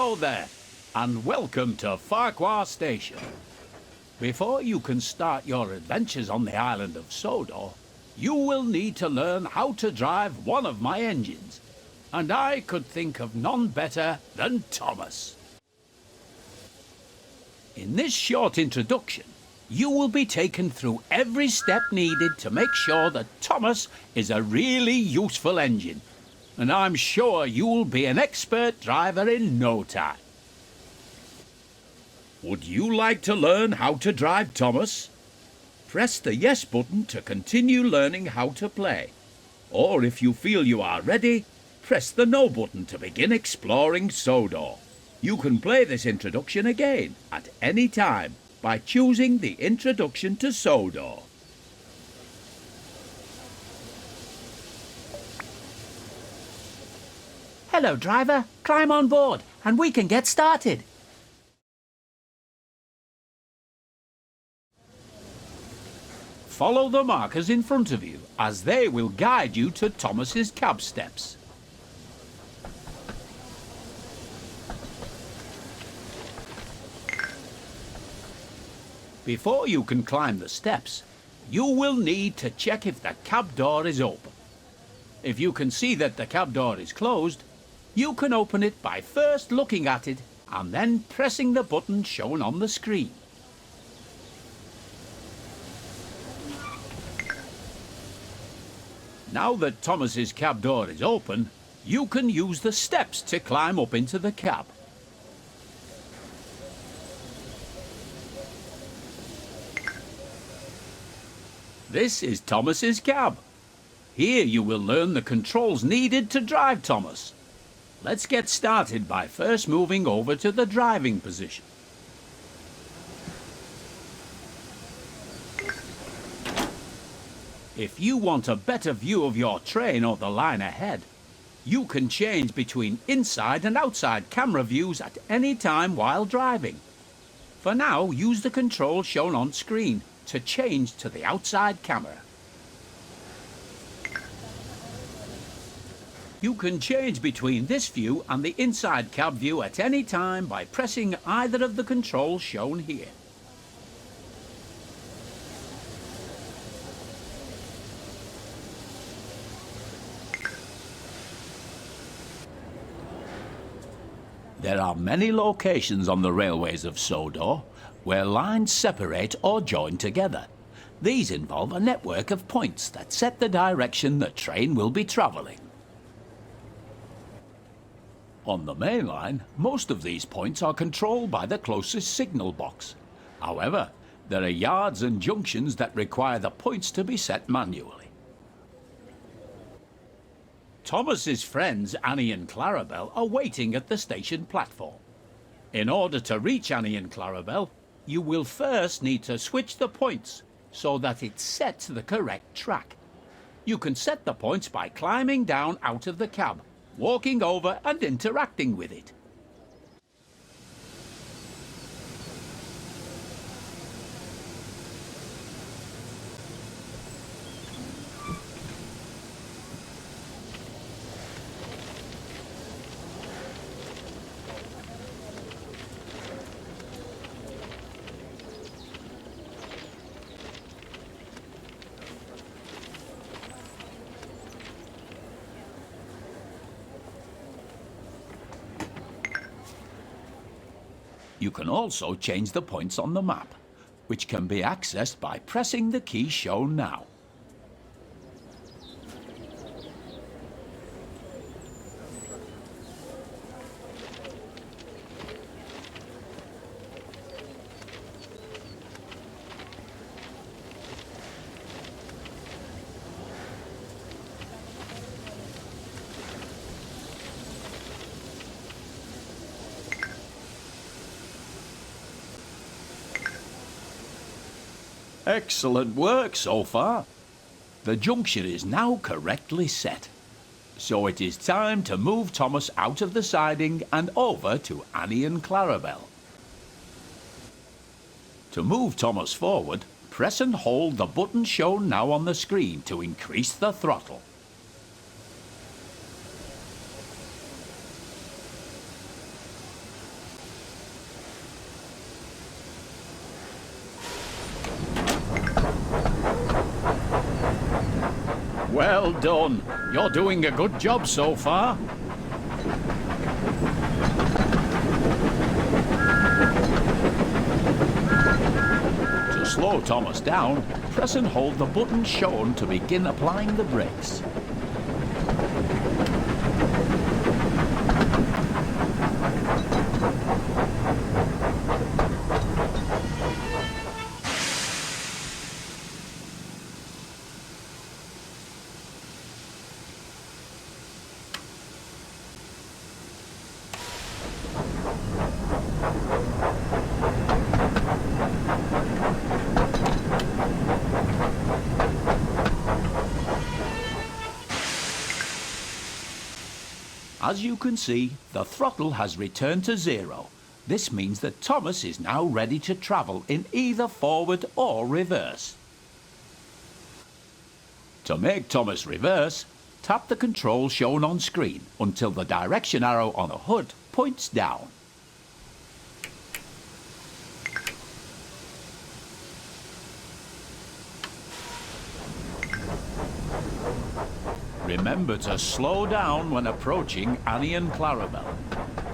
Hello there, and welcome to Farquhar Station. Before you can start your adventures on the Island of Sodor, you will need to learn how to drive one of my engines. And I could think of none better than Thomas. In this short introduction, you will be taken through every step needed to make sure that Thomas is a really useful engine. And I'm sure you will be an expert driver in no time. Would you like to learn how to drive Thomas? Press the yes button to continue learning how to play. Or if you feel you are ready, press the no button to begin exploring Sodor. You can play this introduction again at any time by choosing the Introduction to Sodor. Hello, driver. Climb on board and we can get started. Follow the markers in front of you as they will guide you to Thomas's cab steps. Before you can climb the steps, you will need to check if the cab door is open. If you can see that the cab door is closed, you can open it by first looking at it and then pressing the button shown on the screen. Now that Thomas's cab door is open, you can use the steps to climb up into the cab. This is Thomas's cab. Here you will learn the controls needed to drive Thomas. Let's get started by first moving over to the driving position. If you want a better view of your train or the line ahead, you can change between inside and outside camera views at any time while driving. For now, use the controls shown on screen to change to the outside camera. You can change between this view and the inside cab view at any time by pressing either of the controls shown here. There are many locations on the railways of Sodor where lines separate or join together. These involve a network of points that set the direction the train will be travelling. On the main line, most of these points are controlled by the closest signal box. However, there are yards and junctions that require the points to be set manually. Thomas's friends Annie and Clarabel are waiting at the station platform. In order to reach Annie and Clarabel, you will first need to switch the points so that it sets the correct track. You can set the points by climbing down out of the cab, walking over and interacting with it. You can also change the points on the map, which can be accessed by pressing the key shown now. Excellent work so far. The junction is now correctly set. So it is time to move Thomas out of the siding and over to Annie and Clarabel. To move Thomas forward, press and hold the button shown now on the screen to increase the throttle. Well done. You're doing a good job so far. To slow Thomas down, press and hold the button shown to begin applying the brakes. As you can see, the throttle has returned to 0. This means that Thomas is now ready to travel in either forward or reverse. To make Thomas reverse, tap the control shown on screen until the direction arrow on the HUD points down. Remember to slow down when approaching Annie and Clarabel.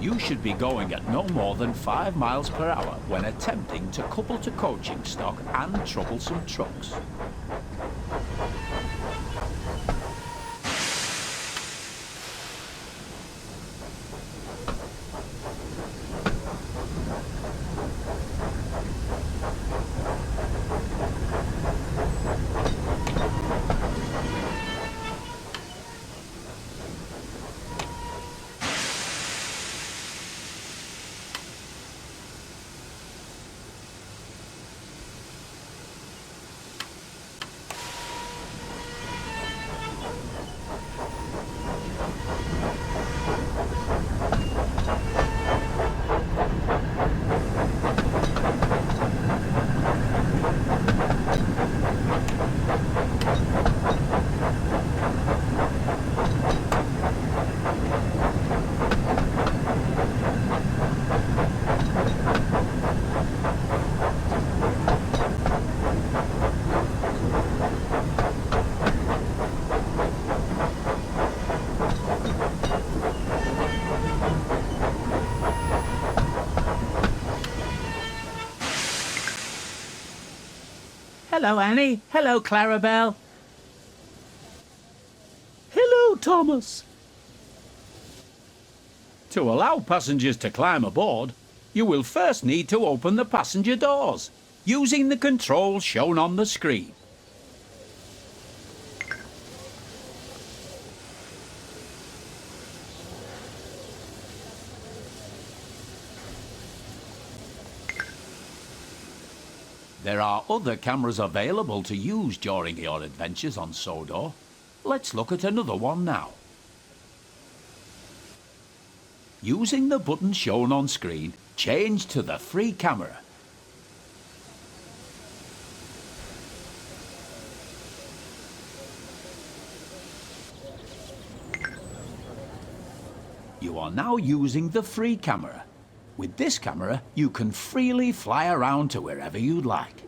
You should be going at no more than 5 miles per hour when attempting to couple to coaching stock and troublesome trucks. Hello, Annie. Hello, Clarabel. Hello, Thomas. To allow passengers to climb aboard, you will first need to open the passenger doors using the controls shown on the screen. There are other cameras available to use during your adventures on Sodor. Let's look at another one now. Using the button shown on screen, change to the free camera. You are now using the free camera. With this camera, you can freely fly around to wherever you'd like.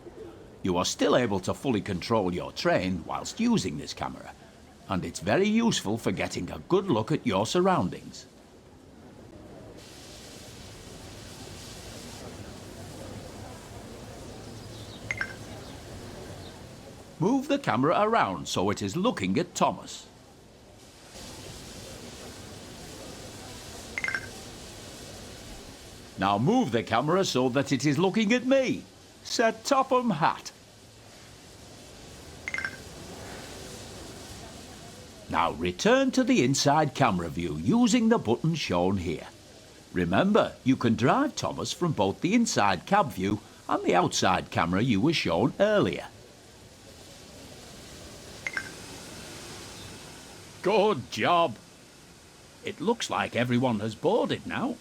You are still able to fully control your train whilst using this camera, and it's very useful for getting a good look at your surroundings. Move the camera around so it is looking at Thomas. Now move the camera so that it is looking at me. Sir Topham Hatt. Now return to the inside camera view using the button shown here. Remember, you can drive Thomas from both the inside cab view and the outside camera you were shown earlier. Good job. It looks like everyone has boarded now.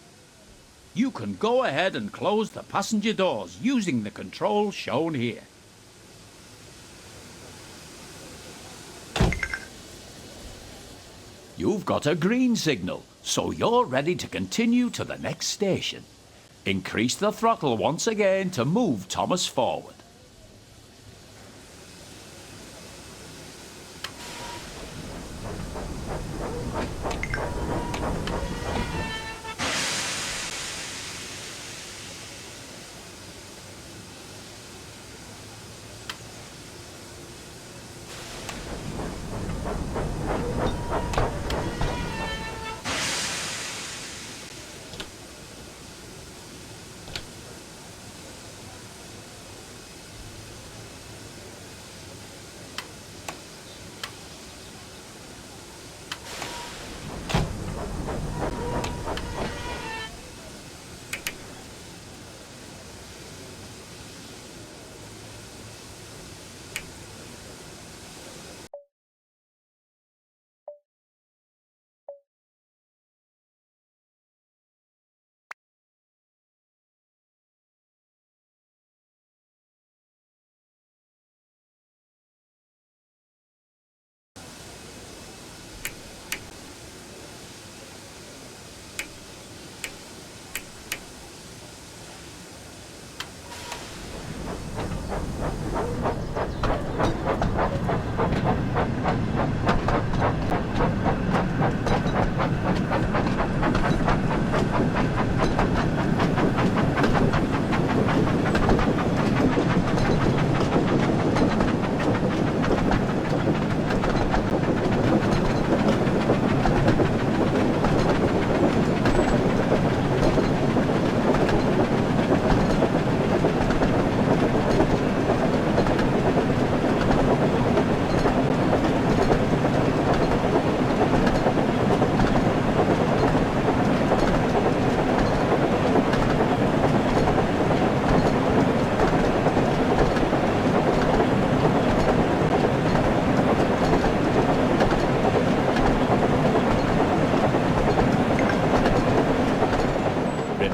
You can go ahead and close the passenger doors using the controls shown here. You've got a green signal, so you're ready to continue to the next station. Increase the throttle once again to move Thomas forward.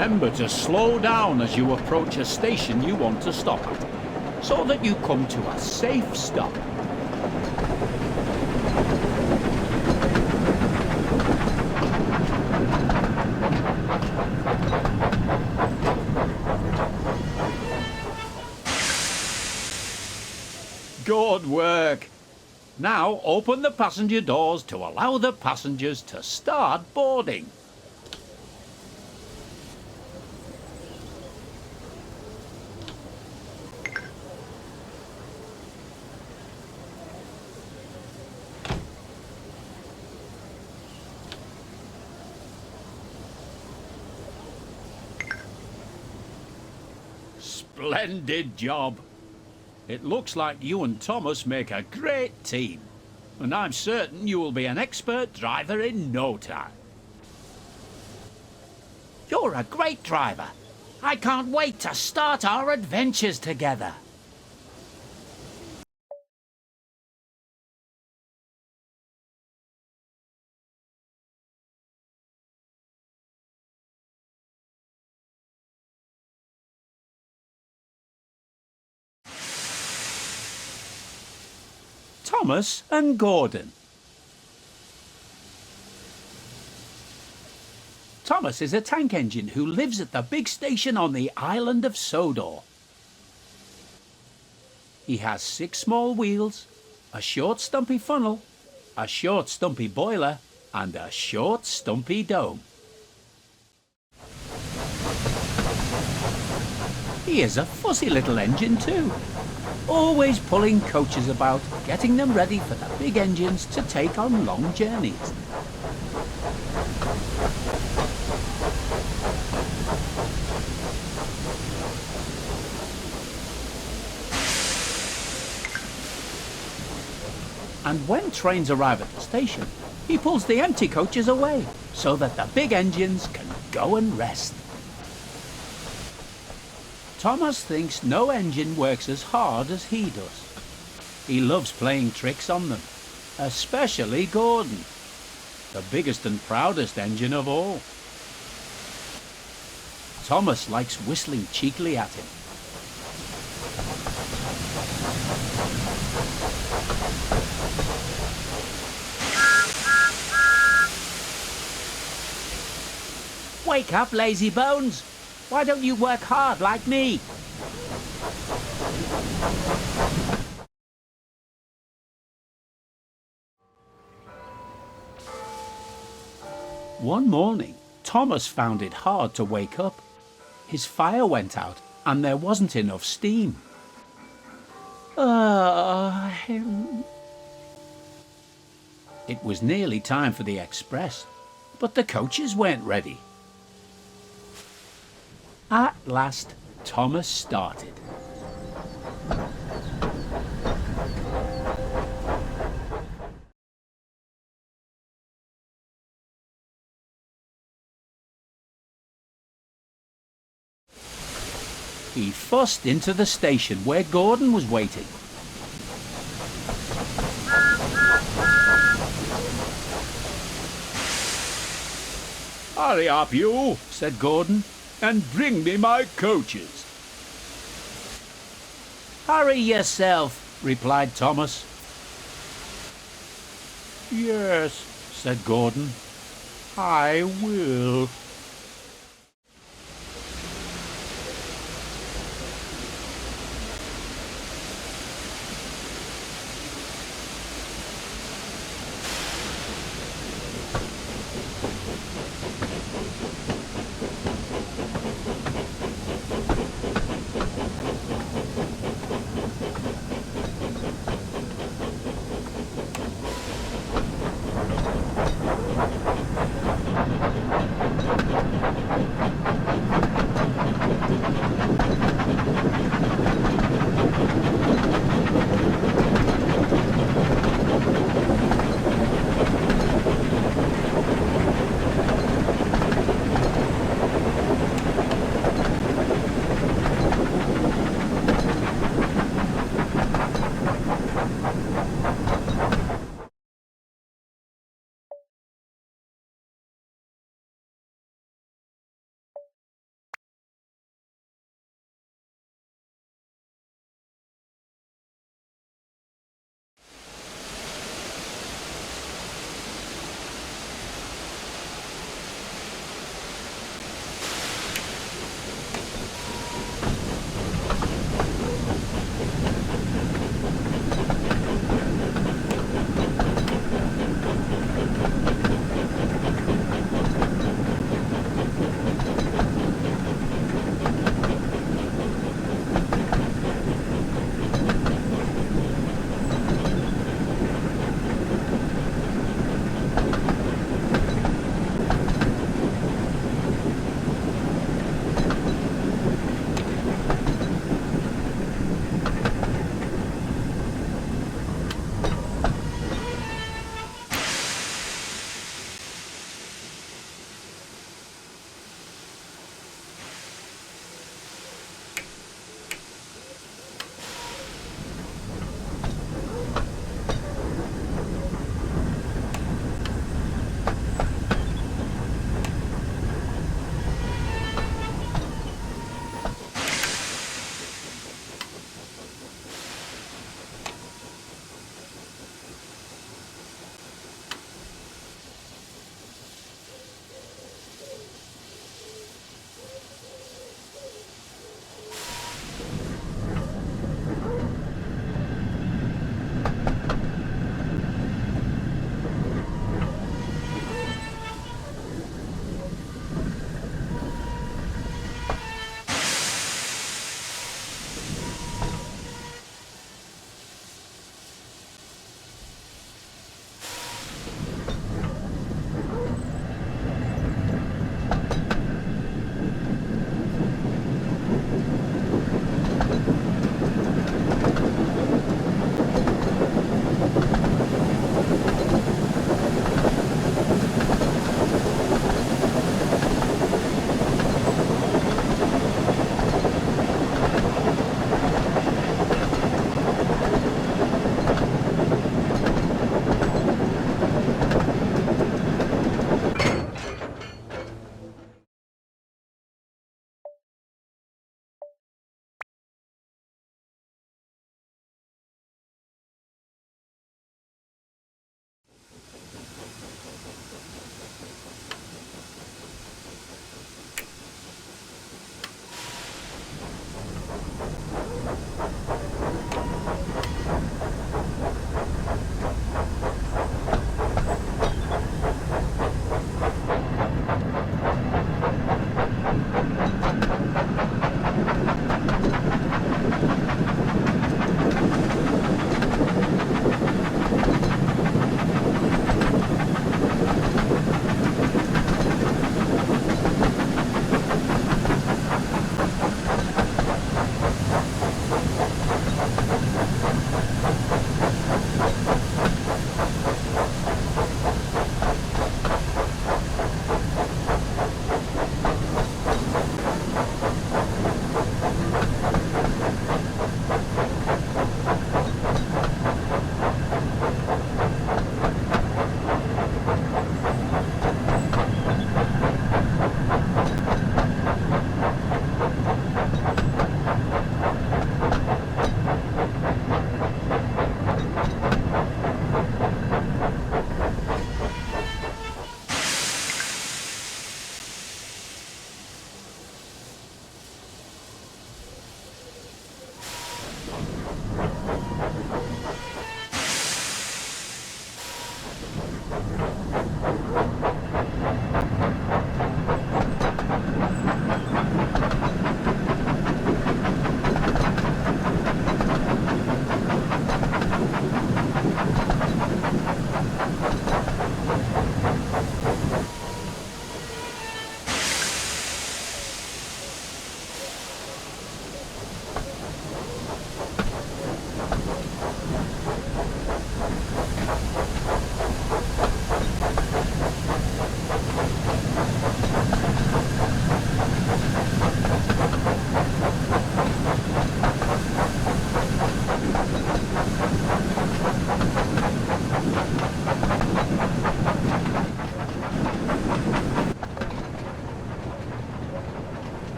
Remember to slow down as you approach a station you want to stop at, so that you come to a safe stop. Good work! Now open the passenger doors to allow the passengers to start boarding. Splendid job! It looks like you and Thomas make a great team, and I'm certain you will be an expert driver in no time. You're a great driver. I can't wait to start our adventures together. Thomas and Gordon. Thomas is a tank engine who lives at the big station on the Island of Sodor. He has 6 small wheels, a short stumpy funnel, a short stumpy boiler, and a short stumpy dome. He is a fussy little engine too, always pulling coaches about, getting them ready for the big engines to take on long journeys. And when trains arrive at the station, he pulls the empty coaches away so that the big engines can go and rest. Thomas thinks no engine works as hard as he does. He loves playing tricks on them, especially Gordon, the biggest and proudest engine of all. Thomas likes whistling cheekily at him. Wake up, lazy bones. Why don't you work hard like me? One morning, Thomas found it hard to wake up. His fire went out and there wasn't enough steam. It was nearly time for the express, but the coaches weren't ready. At last, Thomas started. He fussed into the station where Gordon was waiting. "Hurry up, you," said Gordon, "and bring me my coaches." Hurry yourself, replied Thomas. "Yes," said Gordon, "I will."